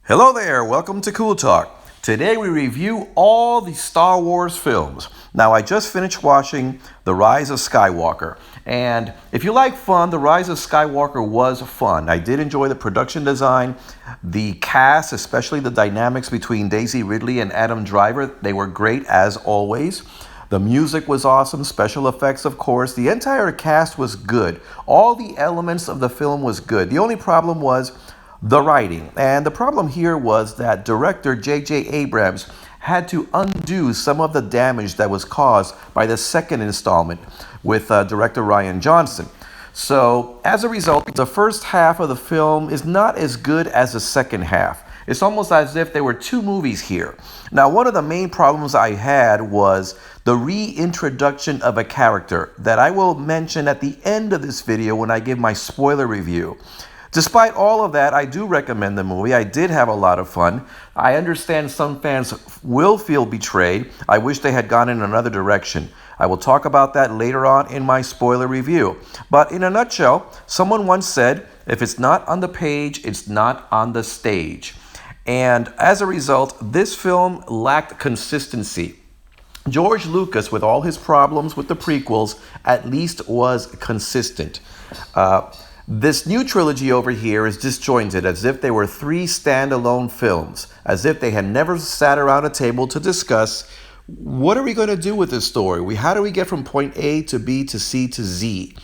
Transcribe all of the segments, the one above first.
Hello there, welcome to Cool Talk. Today we review all the Star Wars films. Now, I just finished watching The Rise of Skywalker, and if you like fun, The Rise of Skywalker was fun. I did enjoy the production design, the cast, especially the dynamics between Daisy Ridley and Adam Driver. They were great as always. The music was awesome, special effects, of course. The entire cast was good. All the elements of the film was good. The only problem was the writing. And the problem here was that director J.J. Abrams had to undo some of the damage that was caused by the second installment with director Rian Johnson. So, as a result, the first half of the film is not as good as the second half. It's almost as if there were two movies here. Now, one of the main problems I had was the reintroduction of a character that I will mention at the end of this video when I give my spoiler review. Despite all of that, I do recommend the movie. I did have a lot of fun. I understand some fans will feel betrayed. I wish they had gone in another direction. I will talk about that later on in my spoiler review. But in a nutshell, someone once said, if it's not on the page, it's not on the stage. And as a result, this film lacked consistency. George Lucas, with all his problems with the prequels, at least was consistent. This new trilogy over here is disjointed, as if they were three standalone films, as if they had never sat around a table to discuss what are we going to do with this story? How do we get from point A to B to C to Z?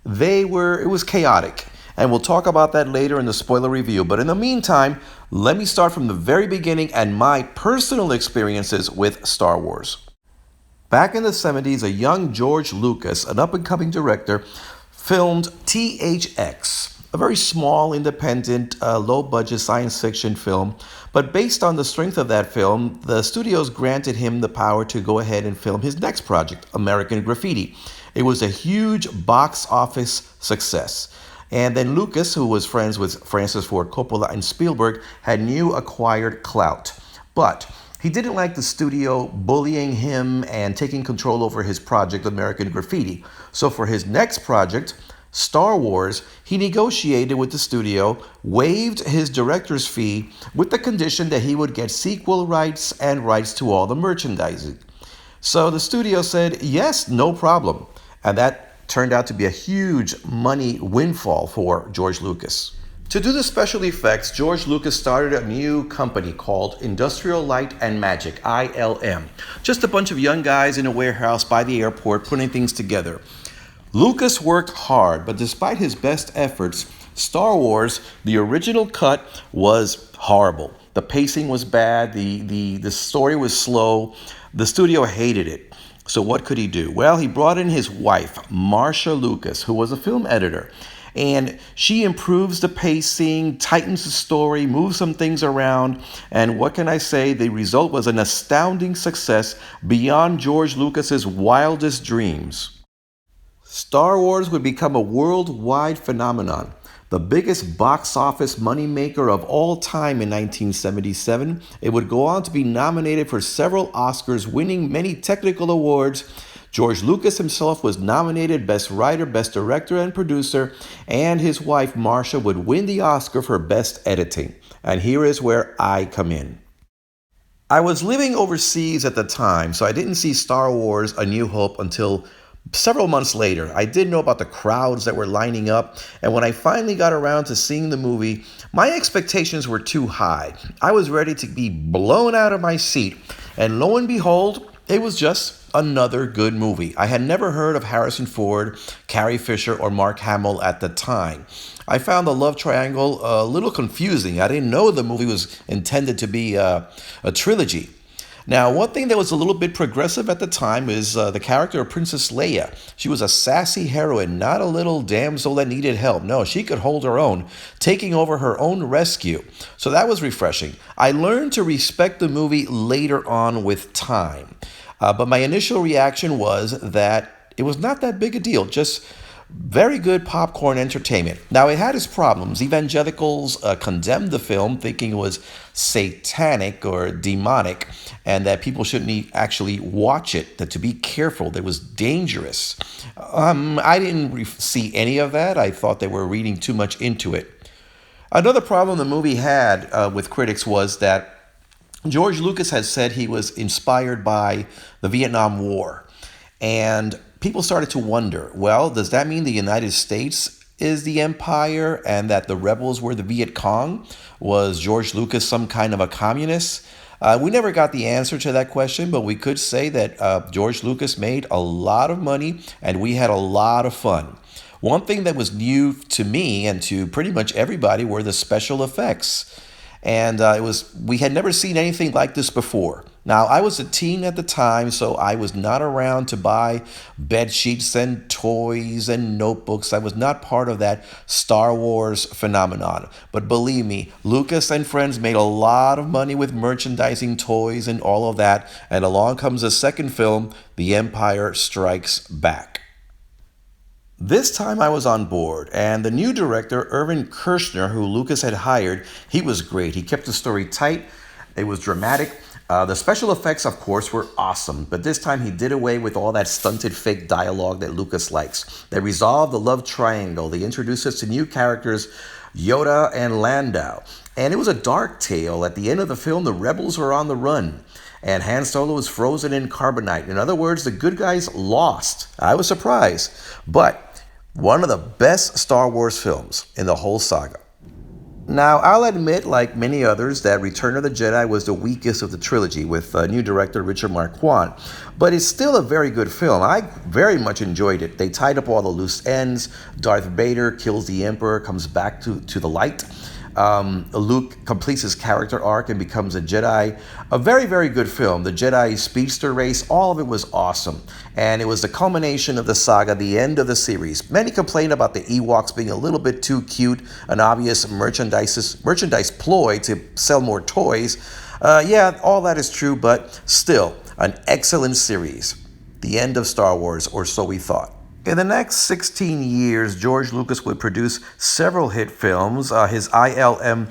It was chaotic, and we'll talk about that later in the spoiler review. But in the meantime, let me start from the very beginning and my personal experiences with Star Wars. Back in the 70s, a young George Lucas, an up-and-coming director, filmed THX, a very small, independent, low-budget science fiction film. But based on the strength of that film, the studios granted him the power to go ahead and film his next project, American Graffiti. It was a huge box office success. And then Lucas, who was friends with Francis Ford Coppola and Spielberg, had new acquired clout. But he didn't like the studio bullying him and taking control over his project, American Graffiti. So for his next project, Star Wars, he negotiated with the studio, waived his director's fee with the condition that he would get sequel rights and rights to all the merchandising. So the studio said, yes, no problem. And that turned out to be a huge money windfall for George Lucas. To do the special effects, George Lucas started a new company called Industrial Light and Magic, ILM. Just a bunch of young guys in a warehouse by the airport putting things together. Lucas worked hard, but despite his best efforts, Star Wars, the original cut, was horrible. The pacing was bad, the story was slow, the studio hated it. So what could he do? Well, he brought in his wife, Marsha Lucas, who was a film editor. And she improves the pacing, tightens the story, moves some things around. And what can I say? The result was an astounding success beyond George Lucas's wildest dreams. Star Wars would become a worldwide phenomenon, the biggest box office moneymaker of all time in 1977. It would go on to be nominated for several Oscars, winning many technical awards. George Lucas himself was nominated Best Writer, Best Director, and Producer, and his wife Marsha would win the Oscar for Best Editing. And here is where I come in. I was living overseas at the time, so I didn't see Star Wars A New Hope until several months later. I did know about the crowds that were lining up, and when I finally got around to seeing the movie, my expectations were too high. I was ready to be blown out of my seat, and lo and behold, it was just another good movie. I had never heard of Harrison Ford, Carrie Fisher, or Mark Hamill at the time. I found the love triangle a little confusing. I didn't know the movie was intended to be a trilogy. Now, one thing that was a little bit progressive at the time is the character of Princess Leia. She was a sassy heroine, not a little damsel that needed help. No, she could hold her own, taking over her own rescue. So that was refreshing. I learned to respect the movie later on with time. But my initial reaction was that it was not that big a deal, just very good popcorn entertainment. Now, it had its problems. Evangelicals condemned the film, thinking it was satanic or demonic, and that people shouldn't actually watch it, that to be careful, that it was dangerous. I didn't see any of that. I thought they were reading too much into it. Another problem the movie had with critics was that George Lucas had said he was inspired by the Vietnam War. And people started to wonder, well, does that mean the United States is the empire and that the rebels were the Viet Cong? Was George Lucas some kind of a communist? We never got the answer to that question, but we could say that George Lucas made a lot of money and we had a lot of fun. One thing that was new to me and to pretty much everybody were the special effects. And we had never seen anything like this before. Now, I was a teen at the time, so I was not around to buy bed sheets and toys and notebooks. I was not part of that Star Wars phenomenon. But believe me, Lucas and friends made a lot of money with merchandising, toys, and all of that. And along comes the second film, The Empire Strikes Back. This time I was on board, and the new director, Irvin Kershner, who Lucas had hired, he was great. He kept the story tight. It was dramatic. The special effects, of course, were awesome, but this time he did away with all that stunted fake dialogue that Lucas likes. They resolved the love triangle. They introduced us to new characters, Yoda and Lando. And it was a dark tale. At the end of the film, the rebels were on the run. And Han Solo was frozen in carbonite. In other words, the good guys lost. I was surprised. But one of the best Star Wars films in the whole saga. Now, I'll admit, like many others, that Return of the Jedi was the weakest of the trilogy with new director Richard Marquand. But it's still a very good film. I very much enjoyed it. They tied up all the loose ends. Darth Vader kills the Emperor, comes back to the light. Luke completes his character arc and becomes a Jedi. A very, very good film. The Jedi speedster race, all of it was awesome. And it was the culmination of the saga, the end of the series. Many complain about the Ewoks being a little bit too cute, an obvious merchandise ploy to sell more toys. Yeah, all that is true, but still, an excellent series. The end of Star Wars, or so we thought. In the next 16 years, George Lucas would produce several hit films. His ILM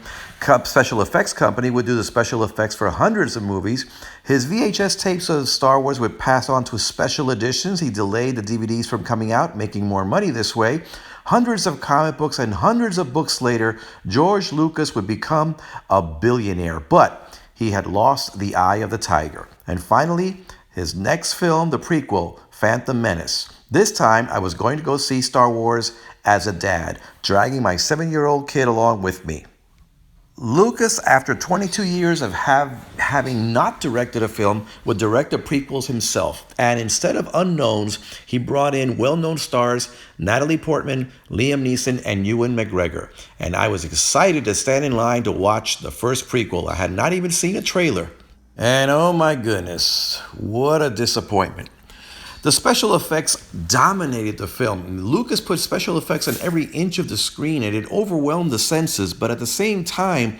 special effects company would do the special effects for hundreds of movies. His VHS tapes of Star Wars would pass on to special editions. He delayed the DVDs from coming out, making more money this way. Hundreds of comic books and hundreds of books later, George Lucas would become a billionaire. But he had lost the eye of the tiger. And finally, his next film, the prequel, Phantom Menace. This time, I was going to go see Star Wars as a dad, dragging my 7-year-old kid along with me. Lucas, after 22 years of having not directed a film, would direct the prequels himself. And instead of unknowns, he brought in well-known stars Natalie Portman, Liam Neeson, and Ewan McGregor. And I was excited to stand in line to watch the first prequel. I had not even seen a trailer. And oh my goodness, what a disappointment. The special effects dominated the film. Lucas put special effects on every inch of the screen and it overwhelmed the senses, but at the same time,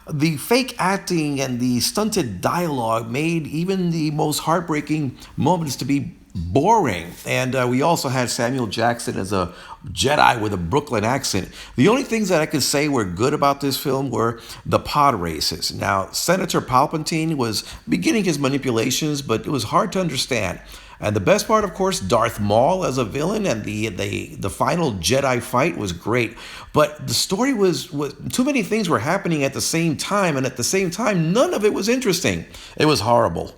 the fake acting and the stunted dialogue made even the most heartbreaking moments to be boring. And we also had Samuel Jackson as a Jedi with a Brooklyn accent. The only things that I could say were good about this film were the pod races. Now, Senator Palpatine was beginning his manipulations, but it was hard to understand. And the best part, of course, Darth Maul as a villain and the final Jedi fight was great. But the story was too many things were happening at the same time, and at the same time, none of it was interesting. It was horrible.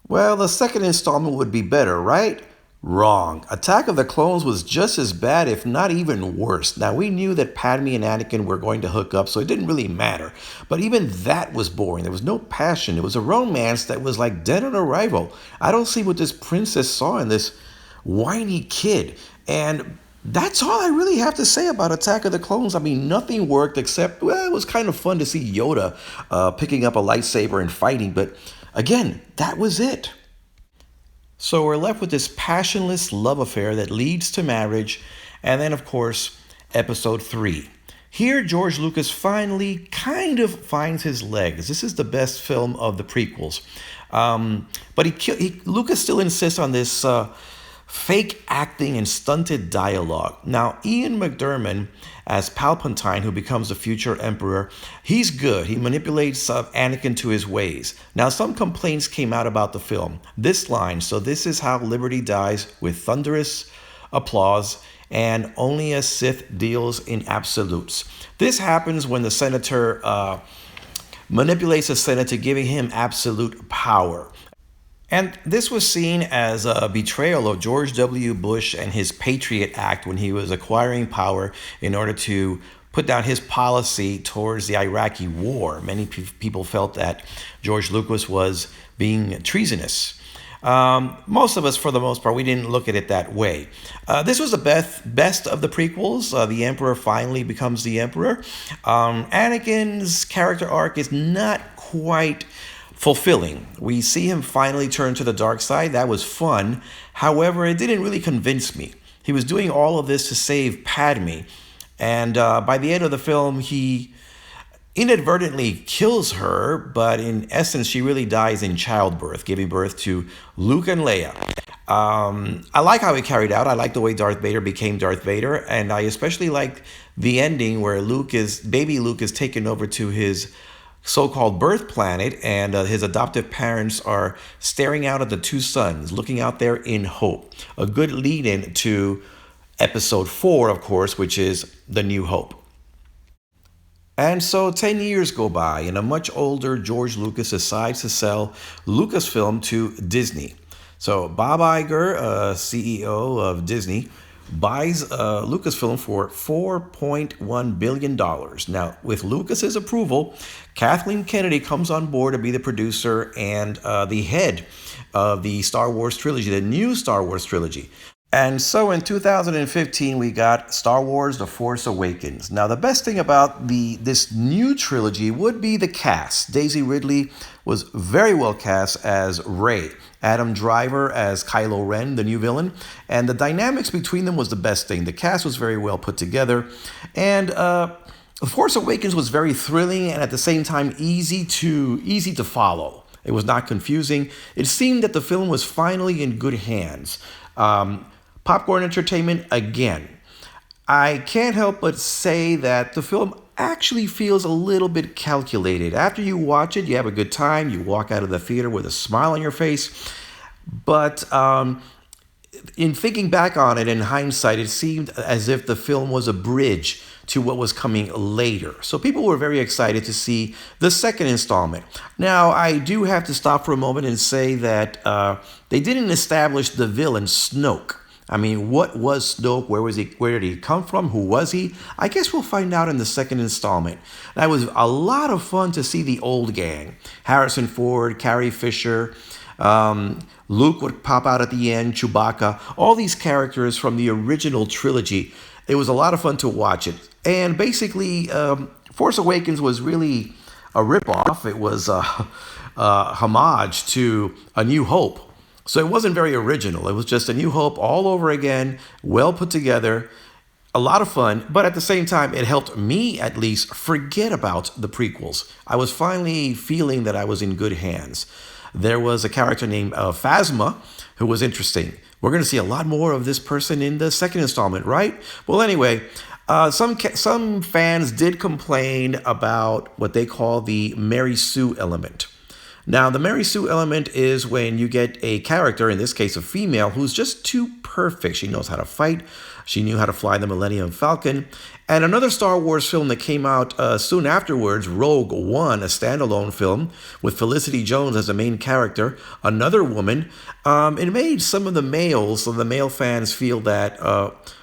Well, the second installment would be better, right? Wrong. Attack of the Clones was just as bad, if not even worse. Now, we knew that Padme and Anakin were going to hook up, so it didn't really matter. But even that was boring. There was no passion. It was a romance that was like dead on arrival. I don't see what this princess saw in this whiny kid. And that's all I really have to say about Attack of the Clones. I mean, nothing worked except, well, it was kind of fun to see Yoda picking up a lightsaber and fighting. But again, that was it. So we're left with this passionless love affair that leads to marriage. And then, of course, episode 3. Here, George Lucas finally kind of finds his legs. This is the best film of the prequels. But Lucas still insists on this fake acting and stunted dialogue. Now, Ian McDiarmid as Palpatine, who becomes the future emperor, he's good. He manipulates Anakin to his ways. Now, some complaints came out about the film. This line, "So this is how liberty dies," with thunderous applause, and only a Sith deals in absolutes. This happens when the senator manipulates the Senate to giving him absolute power. And this was seen as a betrayal of George W. Bush and his Patriot Act when he was acquiring power in order to put down his policy towards the Iraqi war. Many people felt that George Lucas was being treasonous. Most of us, for the most part, we didn't look at it that way. This was the best of the prequels. The Emperor finally becomes the Emperor. Anakin's character arc is not quite fulfilling. We see him finally turn to the dark side. That was fun. However, it didn't really convince me. He was doing all of this to save Padme. And by the end of the film, he inadvertently kills her, but in essence, she really dies in childbirth, giving birth to Luke and Leia. I like how it carried out. I like the way Darth Vader became Darth Vader, and I especially like the ending where baby Luke is taken over to his so-called birth planet, and his adoptive parents are staring out at the two suns, looking out there in hope. A good lead-in to episode 4, of course, which is The New Hope. And so 10 years go by, and a much older George Lucas decides to sell Lucasfilm to Disney. So Bob Iger, CEO of Disney, buys Lucasfilm for $4.1 billion. Now, with Lucas's approval, Kathleen Kennedy comes on board to be the producer and the head of the Star Wars trilogy, the new Star Wars trilogy. And so in 2015, we got Star Wars The Force Awakens. Now, the best thing about this new trilogy would be the cast. Daisy Ridley was very well cast as Rey, Adam Driver as Kylo Ren, the new villain, and the dynamics between them was the best thing. The cast was very well put together, and The Force Awakens was very thrilling and at the same time easy to follow. It was not confusing. It seemed that the film was finally in good hands. Popcorn entertainment again. I can't help but say that the film actually feels a little bit calculated. After you watch it, you have a good time. You walk out of the theater with a smile on your face. But in thinking back on it in hindsight, it seemed as if the film was a bridge to what was coming later. So people were very excited to see the second installment. Now, I do have to stop for a moment and say that they didn't establish the villain Snoke. I mean, what was Snoke? Where was he? Where did he come from? Who was he? I guess we'll find out in the second installment. That was a lot of fun to see the old gang. Harrison Ford, Carrie Fisher, Luke would pop out at the end, Chewbacca, all these characters from the original trilogy. It was a lot of fun to watch it. And basically, Force Awakens was really a ripoff. It was a homage to A New Hope. So it wasn't very original. It was just A New Hope all over again, well put together, a lot of fun. But at the same time, it helped me at least forget about the prequels. I was finally feeling that I was in good hands. There was a character named Phasma who was interesting. We're going to see a lot more of this person in the second installment, right? Well, anyway, some fans did complain about what they call the Mary Sue element. Now, the Mary Sue element is when you get a character, in this case a female, who's just too perfect. She knows how to fight. She knew how to fly the Millennium Falcon. And another Star Wars film that came out soon afterwards, Rogue One, a standalone film with Felicity Jones as the main character, another woman. It made some of the male fans feel that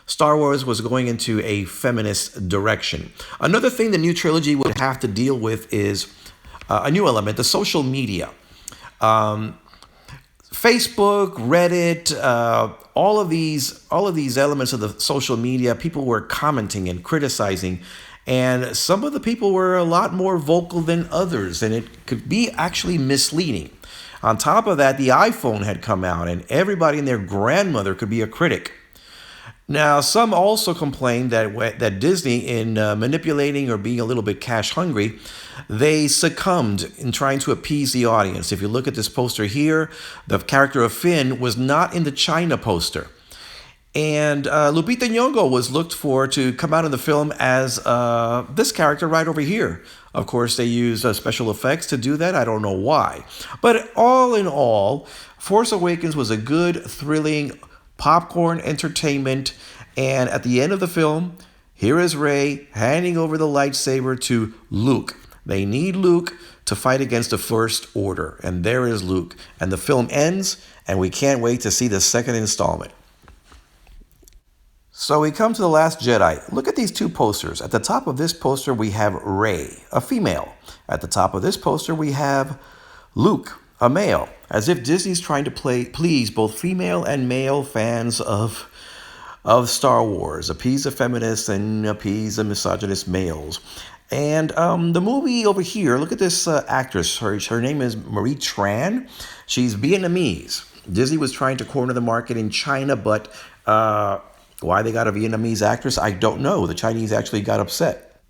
Star Wars was going into a feminist direction. Another thing the new trilogy would have to deal with is a new element, the social media. Facebook, Reddit, all of these elements of the social media, people were commenting and criticizing, and some of the people were a lot more vocal than others, and it could be actually misleading. On top of that, the iPhone had come out, and everybody and their grandmother could be a critic. Now, some also complained that Disney, in manipulating or being a little bit cash hungry, they succumbed in trying to appease the audience. If you look at this poster here, the character of Finn was not in the China poster. And Lupita Nyong'o was looked for to come out in the film as this character right over here. Of course, they used special effects to do that. I don't know why. But all in all, Force Awakens was a good, thrilling popcorn entertainment, And at the end of the film, here is Rey handing over the lightsaber to Luke. They need Luke to fight against the First Order. And there is Luke. And the film ends, and we can't wait to see the second installment. So we come to The Last Jedi. Look at these two posters. At the top of this poster, we have Rey, a female. At the top of this poster, we have Luke, a male. As if Disney's trying to please both female and male fans of Star Wars, appease the feminists and appease the misogynist males. And the movie over here, look at this actress. Her name is Marie Tran. She's Vietnamese. Disney was trying to corner the market in China, but why they got a Vietnamese actress, I don't know. The Chinese actually got upset.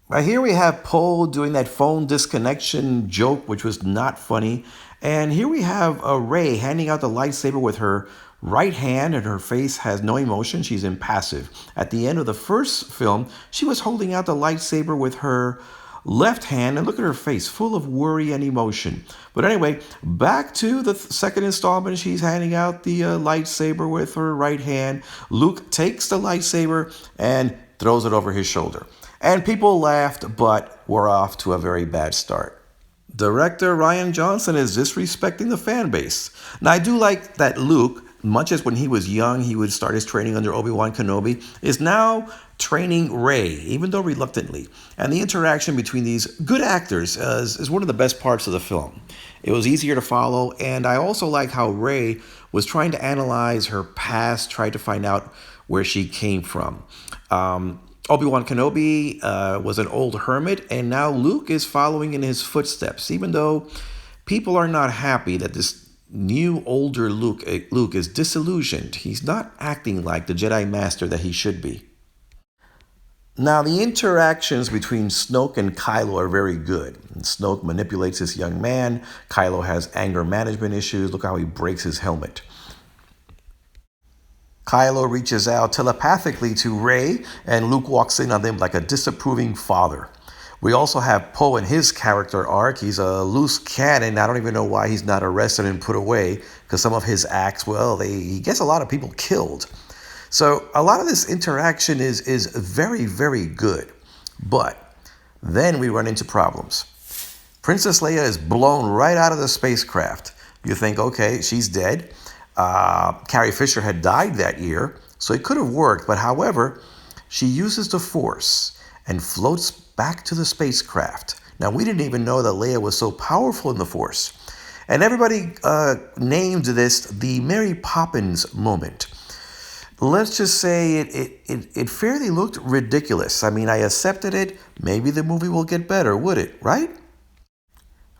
Right here we have Poe doing that phone disconnection joke, which was not funny. And here we have Rey handing out the lightsaber with her right hand, and her face has no emotion. She's impassive. At the end of the first film, she was holding out the lightsaber with her left hand, and look at her face, full of worry and emotion. But anyway, back to the second installment. She's handing out the lightsaber with her right hand. Luke takes the lightsaber and throws it over his shoulder. And people laughed, but we're off to a very bad start. Director Rian Johnson is disrespecting the fan base. Now, I do like that Luke, much as when he was young, he would start his training under Obi-Wan Kenobi, is now training Rey, even though reluctantly. And the interaction between these good actors is one of the best parts of the film. It was easier to follow, and I also like how Rey was trying to analyze her past, tried to find out where she came from. Obi-Wan Kenobi was an old hermit, and now Luke is following in his footsteps, even though people are not happy that this new, older Luke is disillusioned. He's not acting like the Jedi Master that he should be. Now, the interactions between Snoke and Kylo are very good. Snoke manipulates this young man. Kylo has anger management issues. Look how he breaks his helmet. Kylo reaches out telepathically to Rey, and Luke walks in on them like a disapproving father. We also have Poe in his character arc. He's a loose cannon. I don't even know why he's not arrested and put away, because some of his acts, well, he gets a lot of people killed. So a lot of this interaction is very, very good. But then we run into problems. Princess Leia is blown right out of the spacecraft. You think, okay, she's dead. Carrie Fisher had died that year, so it could have worked. But however, she uses the Force and floats back to the spacecraft. Now, we didn't even know that Leia was so powerful in the Force. And everybody named this the Mary Poppins moment. Let's just say it fairly looked ridiculous. I mean, I accepted it. Maybe the movie will get better, would it, right?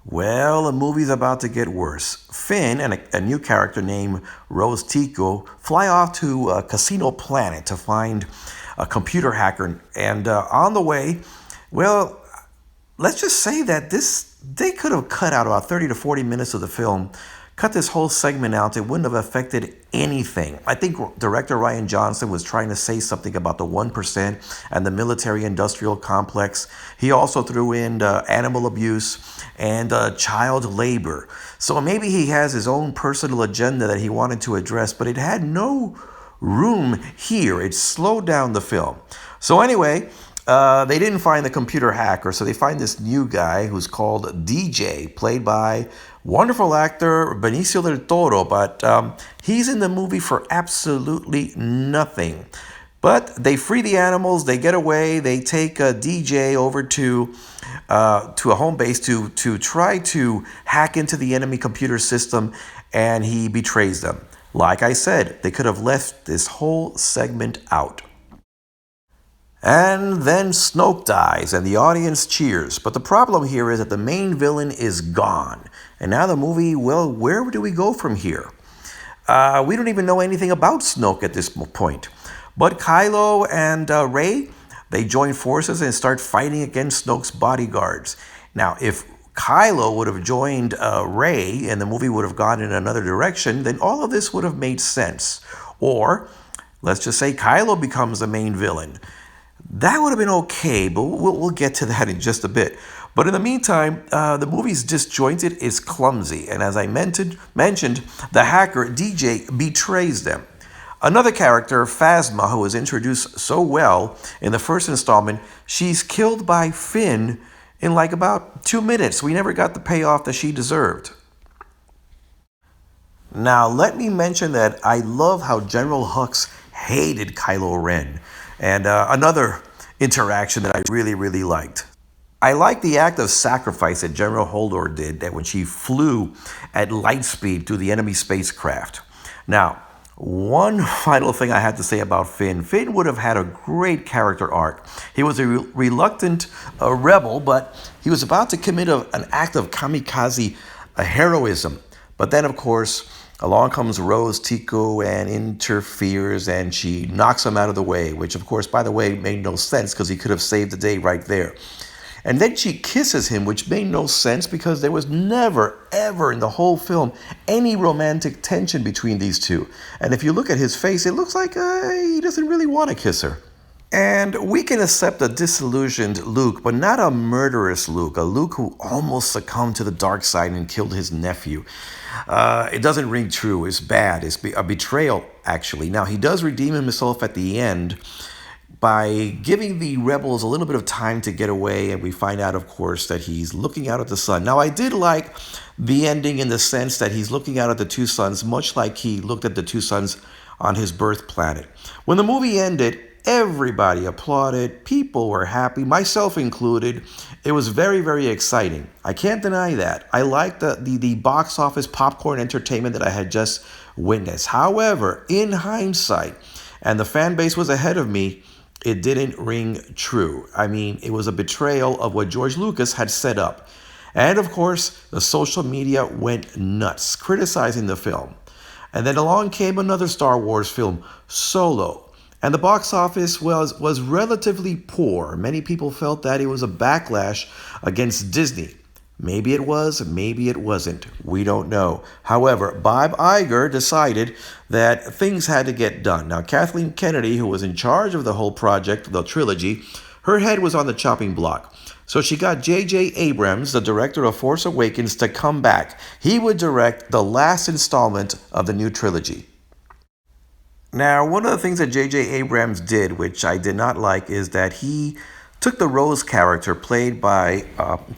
Well, the movie's about to get worse. Finn and a new character named Rose Tico fly off to Casino Planet to find a computer hacker. And on the way, well, let's just say that they could have cut out about 30 to 40 minutes of the film, cut this whole segment out. It wouldn't have affected anything. I think director Rian Johnson was trying to say something about the 1% and the military-industrial complex. He also threw in animal abuse and child labor. So maybe he has his own personal agenda that he wanted to address, but it had no room here. It slowed down the film. So anyway, they didn't find the computer hacker, so they find this new guy who's called DJ, played by wonderful actor Benicio del Toro, but he's in the movie for absolutely nothing. But they free the animals, they get away, they take DJ over to a home base to try to hack into the enemy computer system, and he betrays them. Like I said, they could have left this whole segment out. And then Snoke dies, and the audience cheers. But the problem here is that the main villain is gone. And now the movie, well, where do we go from here? We don't even know anything about Snoke at this point. But Kylo and Rey, they join forces and start fighting against Snoke's bodyguards. Now, if Kylo would have joined Rey and the movie would have gone in another direction, then all of this would have made sense. Or, let's just say Kylo becomes the main villain. That would have been okay, but we'll get to that in just a bit. But in the meantime, the movie's disjointed, is clumsy. And as I mentioned, the hacker, DJ, betrays them. Another character, Phasma, who was introduced so well in the first installment, she's killed by Finn in like about 2 minutes. We never got the payoff that she deserved. Now, let me mention that I love how General Hux hated Kylo Ren. And another interaction that I really, really liked. I like the act of sacrifice that General Holdor did that when she flew at light speed through the enemy spacecraft. Now, one final thing I have to say about Finn. Finn would have had a great character arc. He was a reluctant rebel, but he was about to commit an act of kamikaze heroism. But then, of course, along comes Rose Tico and interferes, and she knocks him out of the way, which, of course, by the way, made no sense because he could have saved the day right there. And then she kisses him, which made no sense because there was never, ever in the whole film any romantic tension between these two. And if you look at his face, it looks like he doesn't really want to kiss her. And we can accept a disillusioned Luke, but not a murderous Luke, a Luke who almost succumbed to the dark side and killed his nephew. It doesn't ring true. It's bad. It's a betrayal, actually. Now, he does redeem himself at the end by giving the rebels a little bit of time to get away, and we find out, of course, that he's looking out at the sun. Now, I did like the ending in the sense that he's looking out at the two suns, much like he looked at the two suns on his birth planet. When the movie ended, everybody applauded. People were happy, myself included. It was very, very exciting. I can't deny that. I liked the box office popcorn entertainment that I had just witnessed. However, in hindsight, and the fan base was ahead of me, it didn't ring true. I mean, it was a betrayal of what George Lucas had set up. And of course, the social media went nuts, criticizing the film. And then along came another Star Wars film, Solo. And the box office was relatively poor. Many people felt that it was a backlash against Disney. Maybe it was, maybe it wasn't. We don't know. However, Bob Iger decided that things had to get done. Now, Kathleen Kennedy, who was in charge of the whole project, the trilogy, her head was on the chopping block. So she got J.J. Abrams, the director of Force Awakens, to come back. He would direct the last installment of the new trilogy. Now, one of the things that J.J. Abrams did, which I did not like, is that he took the Rose character played by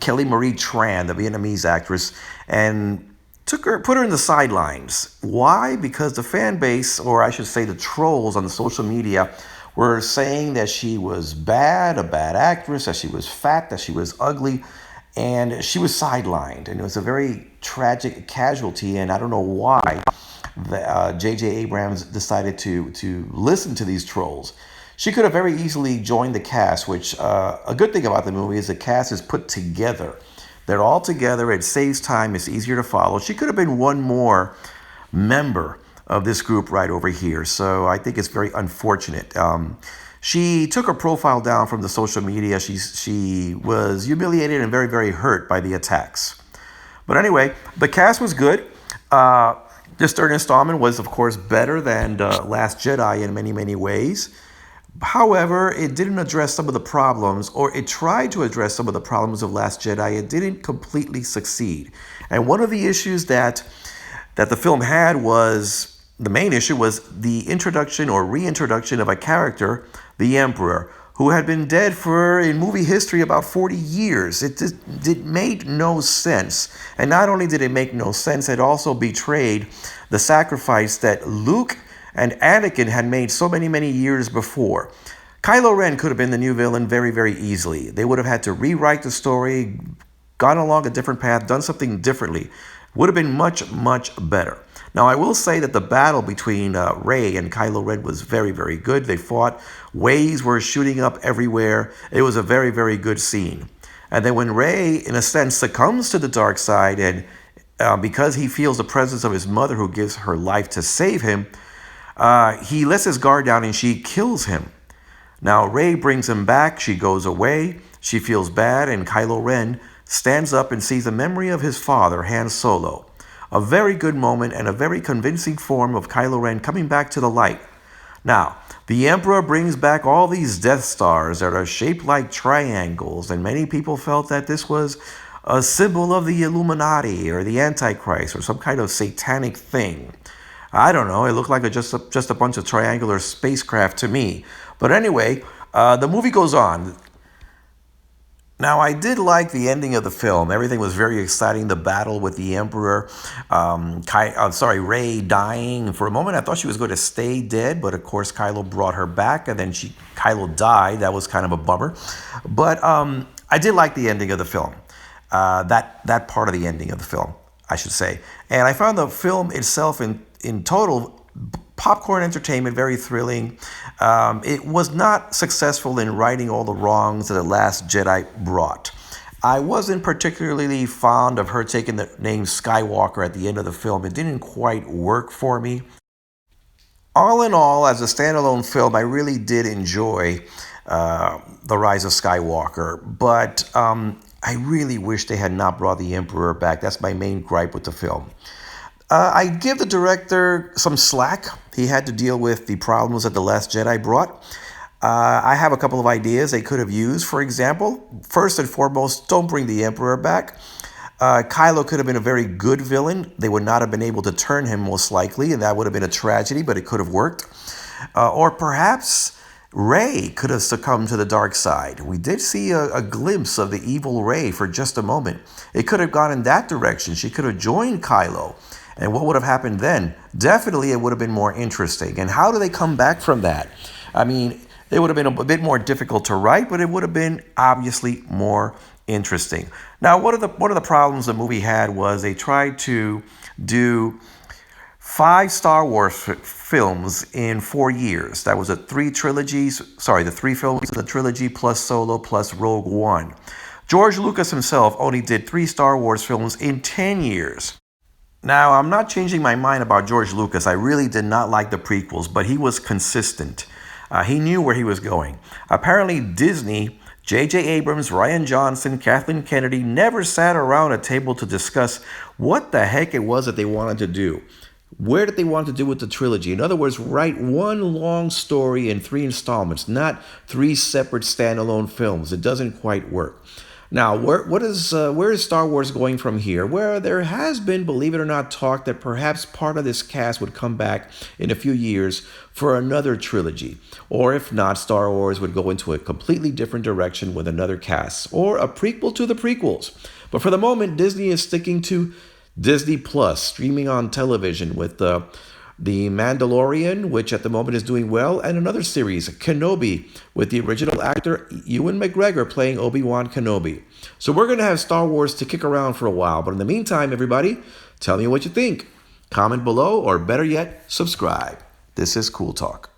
Kelly Marie Tran, the Vietnamese actress, and put her in the sidelines. Why? Because the fan base, or I should say the trolls on the social media, were saying that she was bad, a bad actress, that she was fat, that she was ugly, and she was sidelined. And it was a very tragic casualty, and I don't know why J.J. Abrams decided to listen to these trolls. She could have very easily joined the cast, which a good thing about the movie is the cast is put together. They're all together. It saves time. It's easier to follow. She could have been one more member of this group right over here. So I think it's very unfortunate. She took her profile down from the social media. She was humiliated and very, very hurt by the attacks. But anyway, the cast was good. This third installment was, of course, better than The Last Jedi in many, many ways. However, it didn't address some of the problems, or it tried to address some of the problems of Last Jedi. It didn't completely succeed. And one of the issues that the film had was, the main issue was the introduction or reintroduction of a character, the Emperor, who had been dead in movie history about 40 years. It made no sense. And not only did it make no sense, it also betrayed the sacrifice that Luke and Anakin had made so many, many years before. Kylo Ren could have been the new villain very, very easily. They would have had to rewrite the story, gone along a different path, done something differently. Would have been much, much better. Now, I will say that the battle between Rey and Kylo Ren was very, very good. They fought. Waves were shooting up everywhere. It was a very, very good scene. And then when Rey, in a sense, succumbs to the dark side, and because he feels the presence of his mother who gives her life to save him, he lets his guard down and she kills him. Now, Rey brings him back. She goes away. She feels bad, and Kylo Ren stands up and sees the memory of his father, Han Solo. A very good moment and a very convincing form of Kylo Ren coming back to the light. Now, the Emperor brings back all these Death Stars that are shaped like triangles, and many people felt that this was a symbol of the Illuminati or the Antichrist or some kind of satanic thing. I don't know. It looked like just a bunch of triangular spacecraft to me. But anyway, the movie goes on. Now, I did like the ending of the film. Everything was very exciting. The battle with the Emperor, Rey dying. For a moment, I thought she was going to stay dead, but of course, Kylo brought her back, and then Kylo died. That was kind of a bummer. But I did like the ending of the film. That part of the ending of the film, I should say. And I found the film itself in total popcorn entertainment, very thrilling. It was not successful in righting all the wrongs that The Last Jedi brought. I wasn't particularly fond of her taking the name Skywalker at the end of the film. It didn't quite work for me. All in all, as a standalone film, I really did enjoy The Rise of Skywalker, but I really wish they had not brought the Emperor back. That's my main gripe with the film. I give the director some slack. He had to deal with the problems that The Last Jedi brought. I have a couple of ideas they could have used. For example, first and foremost, don't bring the Emperor back. Kylo could have been a very good villain. They would not have been able to turn him, most likely, and that would have been a tragedy, but it could have worked. Or perhaps Rey could have succumbed to the dark side. We did see a glimpse of the evil Rey for just a moment. It could have gone in that direction. She could have joined Kylo. And what would have happened then? Definitely, it would have been more interesting. And how do they come back from that? I mean, it would have been a bit more difficult to write, but it would have been obviously more interesting. Now, one of the problems the movie had was they tried to do 5 Star Wars films in 4 years. That was the 3 films in the trilogy plus Solo plus Rogue One. George Lucas himself only did 3 Star Wars films in 10 years. Now, I'm not changing my mind about George Lucas. I really did not like the prequels, but he was consistent. He knew where he was going. Apparently, Disney, J.J. Abrams, Rian Johnson, Kathleen Kennedy never sat around a table to discuss what the heck it was that they wanted to do. Where did they want to do with the trilogy? In other words, write one long story in 3 installments, not 3 separate standalone films. It doesn't quite work. Now, where is Star Wars going from here? Where there has been, believe it or not, talk that perhaps part of this cast would come back in a few years for another trilogy. Or if not, Star Wars would go into a completely different direction with another cast. Or a prequel to the prequels. But for the moment, Disney is sticking to Disney Plus, streaming on television with the Mandalorian, which at the moment is doing well, and another series, Kenobi, with the original actor Ewan McGregor playing Obi-Wan Kenobi. So we're going to have Star Wars to kick around for a while. But in the meantime, everybody, tell me what you think. Comment below, or better yet, subscribe. This is Cool Talk.